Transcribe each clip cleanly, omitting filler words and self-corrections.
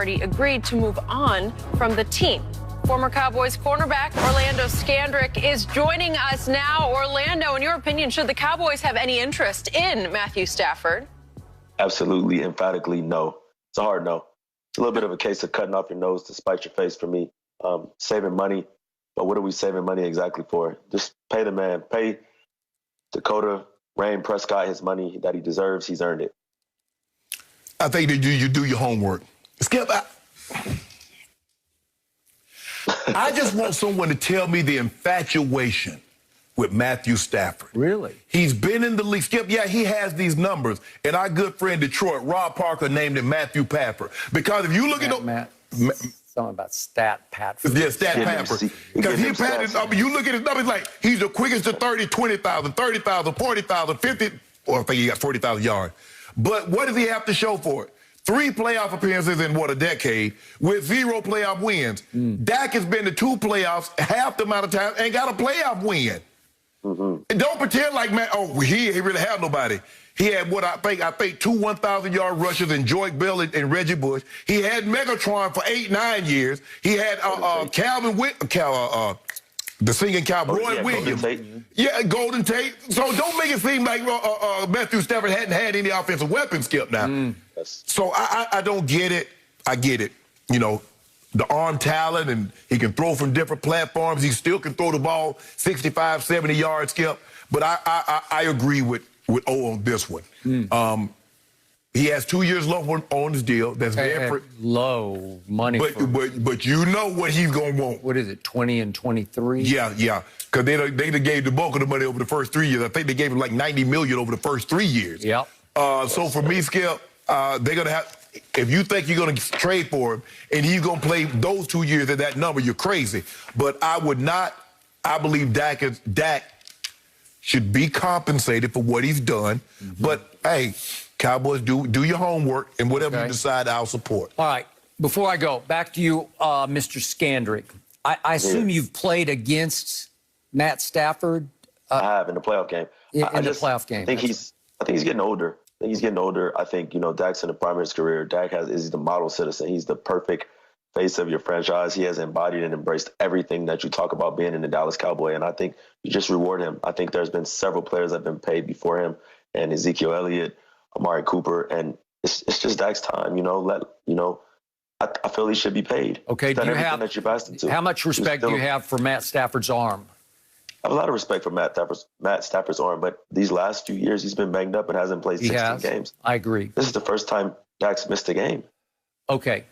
Party agreed to move on from the team. Former Cowboys cornerback Orlando Scandrick is joining us now. Orlando, in your opinion, should the Cowboys have any interest in Matthew Stafford? Absolutely, emphatically, no. It's a hard no. It's a little bit of a case of cutting off your nose to spite your face for me. Saving money, but what are we saving money exactly for? Just pay the man. Pay Dak Prescott his money that he deserves. He's earned it. I think that you do your homework. Skip, I just want someone to tell me the infatuation with Matthew Stafford. Really? He's been in the league. Skip, yeah, he has these numbers. And our good friend Detroit, Rob Parker, named him Matthew Papper. Because if you look at something about Stat Patford. Yeah, Stat Papper. Because he patted, you look at his numbers like he's the quickest to 30, 20,000, 30,000, 40,000, 50, or I think he got 40,000 yards. But what does he have to show for it? 3 playoff appearances in, what, a decade, with 0 playoff wins. Dak has been to 2 playoffs half the amount of time and got a playoff win. And don't pretend like, man, he really had nobody. He had what I think 2 1,000-yard rushes in Joy Bell and Reggie Bush. He had Megatron for 8-9 years. He had the singing cowboy, Roy Williams. Yeah, Golden Tate. So don't make it seem like Matthew Stafford hadn't had any offensive weapons, Skip, now. So I don't get it. I get it. You know, the arm talent, and he can throw from different platforms. He still can throw the ball 65, 70 yards, Skip. But I agree with O on this one. He has 2 years left on his deal. That's very low money. But you know what he's going to want. What is it, 20 and 23? Yeah. Because they gave the bulk of the money over the first 3 years. I think they gave him like $90 million over the first 3 years. Yep. So for me, Skip, they're going to have, if you think you're going to trade for him and he's going to play those 2 years at that number, you're crazy. But I believe Dak should be compensated for what he's done. But, hey, Cowboys, do your homework, and whatever you decide, I'll support. All right. Before I go, back to you, Mr. Scandrick. I assume you've played against Matt Stafford? I have, in the playoff game. In the playoff game. I think he's getting older. I think, you know, Dak's in the prime of his career. Dak is the model citizen. He's the perfect face of your franchise. He has embodied and embraced everything that you talk about being in the Dallas Cowboy, and I think you just reward him. I think there's been several players that have been paid before him, and Ezekiel Elliott, Amari Cooper, and it's just Dak's time. You know, I feel he should be paid. Okay, do you have that you've asked him to. How much respect do you have for Matt Stafford's arm? I have a lot of respect for Matt Stafford's arm, but these last few years he's been banged up and hasn't played 16 games. I agree. This is the first time Dak's missed a game. Okay.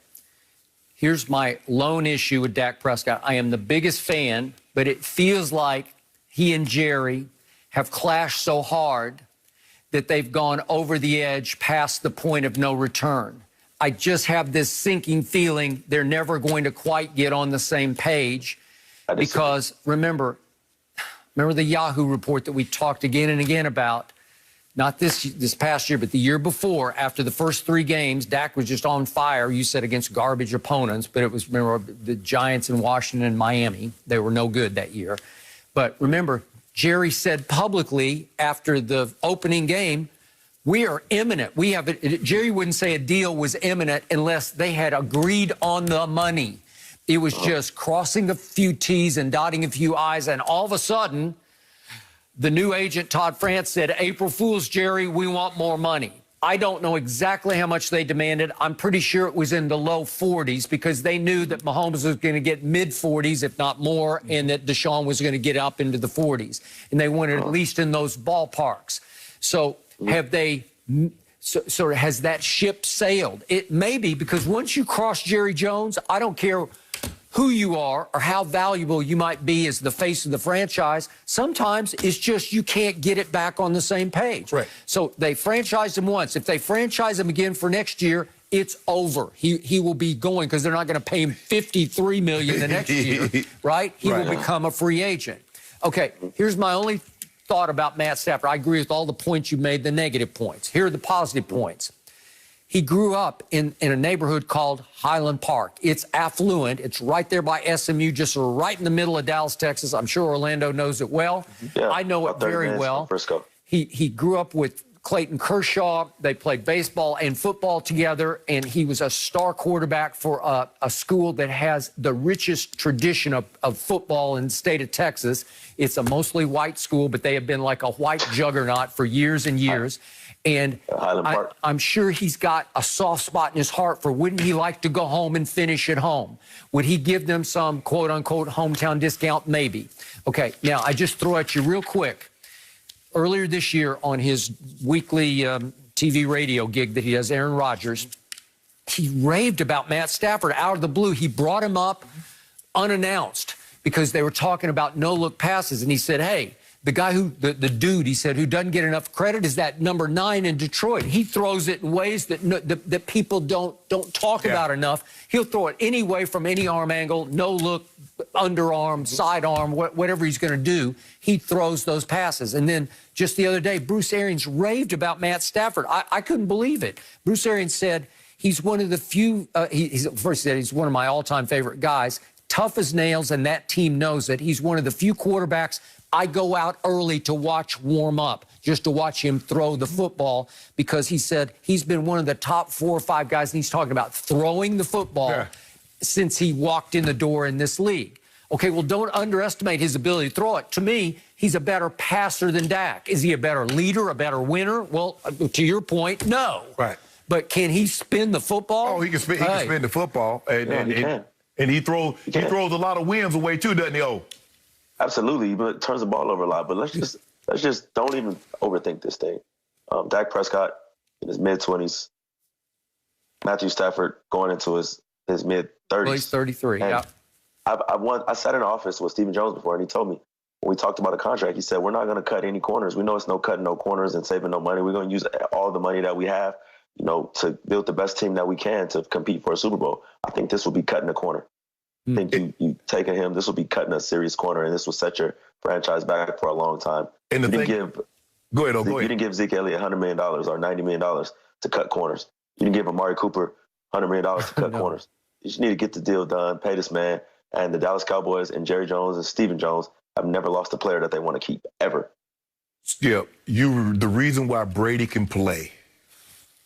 Here's my lone issue with Dak Prescott. I am the biggest fan, but it feels like he and Jerry have clashed so hard that they've gone over the edge past the point of no return. I just have this sinking feeling they're never going to quite get on the same page because, remember the Yahoo report that we talked again and again about, not this past year, but the year before, after the first 3 games, Dak was just on fire, you said, against garbage opponents, but it was, remember, the Giants in Washington and Miami. They were no good that year. But remember, Jerry said publicly after the opening game, we are imminent. Jerry wouldn't say a deal was imminent unless they had agreed on the money. It was just crossing a few T's and dotting a few I's, and all of a sudden, the new agent, Todd France, said, April Fool's, Jerry, we want more money. I don't know exactly how much they demanded. I'm pretty sure it was in the low 40s because they knew that Mahomes was going to get mid-40s, if not more, and that Deshaun was going to get up into the 40s. And they wanted at least in those ballparks. So have they... So has that ship sailed? It may be, because once you cross Jerry Jones, I don't care who you are or how valuable you might be as the face of the franchise. Sometimes it's just you can't get it back on the same page. Right. So they franchised him once. If they franchise him again for next year, it's over. He will be going because they're not going to pay him $53 million the next year, right? He will become a free agent. Okay, here's my only thought about Matt Stafford. I agree with all the points you made, the negative points. Here are the positive points. He grew up in a neighborhood called Highland Park. It's affluent. It's right there by SMU, just right in the middle of Dallas, Texas. I'm sure Orlando knows it well. Yeah, I know it very well. Frisco. He grew up with Clayton Kershaw. They played baseball and football together, and he was a star quarterback for a school that has the richest tradition of football in the state of Texas. It's a mostly white school, but they have been like a white juggernaut for years and years. And I'm sure he's got a soft spot in his heart for wouldn't he like to go home and finish at home? Would he give them some quote-unquote hometown discount? Maybe. Okay, now I just throw at you real quick. Earlier this year on his weekly TV radio gig that he does, Aaron Rodgers, he raved about Matt Stafford out of the blue. He brought him up unannounced because they were talking about no-look passes. And he said, hey, the guy the dude, he said, who doesn't get enough credit is that number 9 in Detroit. He throws it in ways that people don't talk about enough. He'll throw it any way from any arm angle, no look, underarm, sidearm, whatever he's going to do. He throws those passes. And then just the other day, Bruce Arians raved about Matt Stafford. I couldn't believe it. Bruce Arians said he's one of the few, first he said he's one of my all-time favorite guys, tough as nails, and that team knows it. He's one of the few quarterbacks I go out early to watch warm up, just to watch him throw the football, because he said he's been one of the top 4 or 5 guys, and he's talking about throwing the football since he walked in the door in this league. Okay, well, don't underestimate his ability to throw it. To me, he's a better passer than Dak. Is he a better leader, a better winner? Well, to your point, no. Right. But can he spin the football? Oh, he can spin, he can spin the football. And he throws a lot of wins away too, doesn't he? Oh. Absolutely, but turns the ball over a lot. But let's just don't even overthink this thing. Dak Prescott in his mid-20s, Matthew Stafford going into his mid-30s. Well, he's 33. And yeah. I sat in the office with Stephen Jones before, and he told me when we talked about a contract, he said we're not going to cut any corners. We know it's no cutting no corners and saving no money. We're going to use all the money that we have, to build the best team that we can to compete for a Super Bowl. I think this will be cutting a corner. I think you taking him, this will be cutting a serious corner, and this will set your franchise back for a long time. And you didn't give Zeke Elliott $100 million or $90 million to cut corners. You didn't give Amari Cooper $100 million to cut corners. You just need to get the deal done, pay this man. And the Dallas Cowboys and Jerry Jones and Stephen Jones have never lost a player that they want to keep, ever. Skip, the reason why Brady can play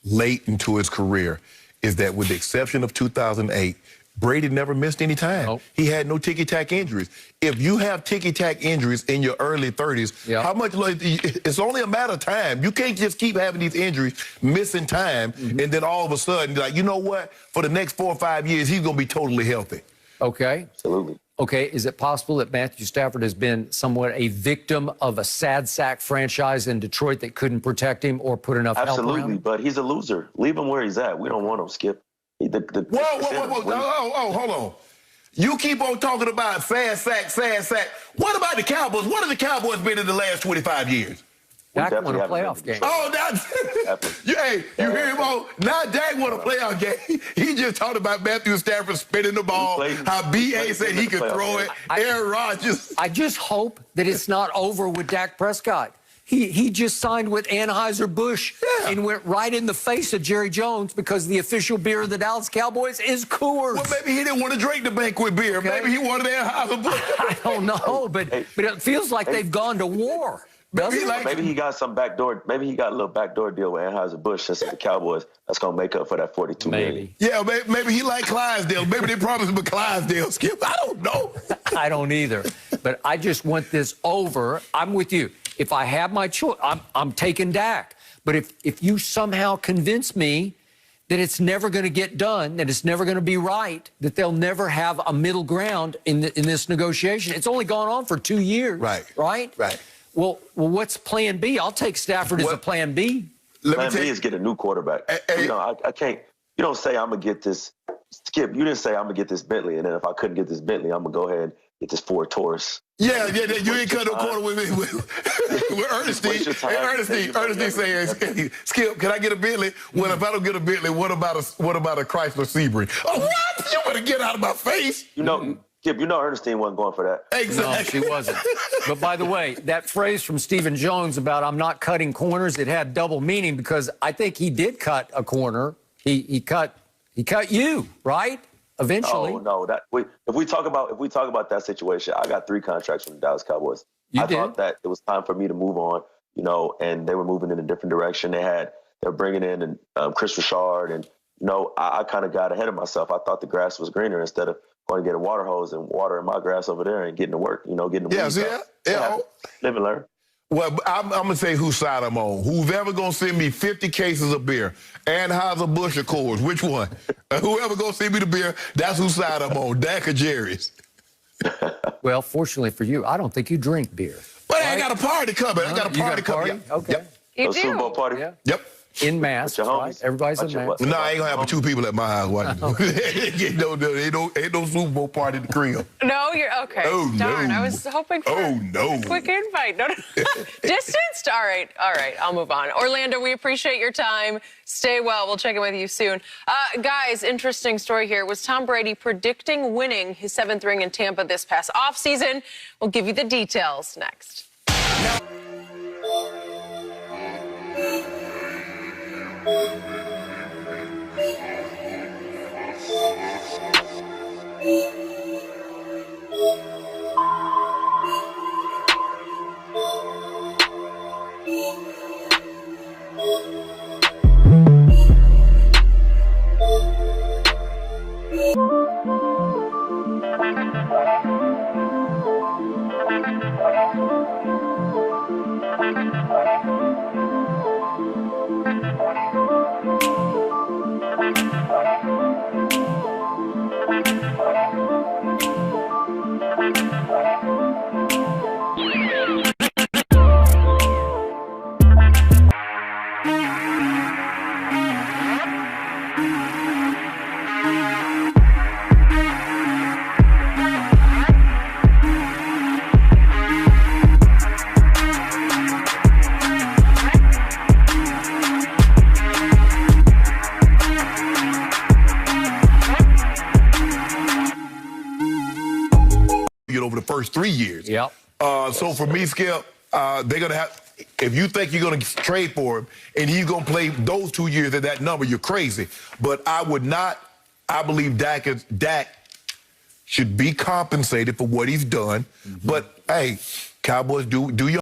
late into his career is that with the exception of 2008, Brady never missed any time. Nope. He had no ticky-tack injuries. If you have ticky-tack injuries in your early 30s, how much? It's only a matter of time. You can't just keep having these injuries, missing time, and then all of a sudden, like, you know what? For the next 4 or 5 years, he's going to be totally healthy. Okay. Absolutely. Okay, is it possible that Matthew Stafford has been somewhat a victim of a sad sack franchise in Detroit that couldn't protect him or put enough help around him? Absolutely, but he's a loser. Leave him where he's at. We don't want him, Skip. Whoa, hold on. You keep on talking about sad sack. What about the Cowboys? What have the Cowboys been in the last 25 years? Dak won a playoff game. Oh, you hear him on? Now Dak won a playoff game. He just talked about Matthew Stafford spinning the ball, how B.A. said he could throw it, Aaron Rodgers. I just hope that it's not over with Dak Prescott. He just signed with Anheuser-Busch and went right in the face of Jerry Jones because the official beer of the Dallas Cowboys is Coors. Well, maybe he didn't want to drink the banquet beer. Okay. Maybe he wanted Anheuser-Busch. I don't know, but it feels like they've gone to war. Maybe he got some backdoor. Maybe he got a little backdoor deal with Anheuser-Busch since the Cowboys. That's gonna make up for that $42 million. Yeah, maybe he liked Clydesdale. Maybe they promised him a Clydesdale, Skip. I don't know. I don't either. But I just want this over. I'm with you. If I have my choice, I'm taking Dak. But if you somehow convince me that it's never going to get done, that it's never going to be right, that they'll never have a middle ground in this negotiation, it's only gone on for 2 years. Right. Well, what's plan B? I'll take Stafford as a plan B. Plan B is get a new quarterback. I can't. You don't say I'm gonna get this. Skip, you didn't say I'm gonna get this Bentley, and then if I couldn't get this Bentley, I'm gonna go ahead and get this Ford Taurus. Yeah, you ain't cut no corner with me. With Ernestine. Ernestine saying, Skip, can I get a Bentley? Well, if I don't get a Bentley, what about a Chrysler Sebring? Oh, what? You better get out of my face. Skip, Ernestine wasn't going for that. Exactly. No, she wasn't. But by the way, that phrase from Stephen Jones about I'm not cutting corners, it had double meaning because I think he did cut a corner. He cut you, right? Eventually. Oh no, if we talk about that situation, I got 3 contracts from the Dallas Cowboys. I thought that it was time for me to move on. you know, and they were moving in a different direction. They were bringing in Chris Richard, and you know, I kind of got ahead of myself. I thought the grass was greener instead of going to get a water hose and watering my grass over there and getting to work, you know, getting the weeds out. Yeah. Live and learn. Well, I'm going to say whose side I'm on. Who's ever going to send me 50 cases of beer, Anheuser-Busch or Coors, which one? Whoever going to send me the beer, that's whose side I'm on, Dak or Jerry's. Well, fortunately for you, I don't think you drink beer. But right? I got a party coming. I got a party coming. Okay. Yep. You do? Super Bowl party? Yeah. Yep. In mass, right? Everybody's in mass. No, I ain't gonna have 2 people at my house watching. ain't no Super Bowl party in the crib. No, you're okay. Oh, darn, no. I was hoping for a quick invite. No. Distanced? All right, I'll move on. Orlando, we appreciate your time. Stay well. We'll check in with you soon. Guys, interesting story here. Was Tom Brady predicting winning his 7th ring in Tampa this past offseason? We'll give you the details next. Over the first 3 years. Yep. So for me, Skip, they're going to have, if you think you're going to trade for him and he's going to play those 2 years at that number, you're crazy. But I would not, I believe Dak should be compensated for what he's done. But, hey, Cowboys, do your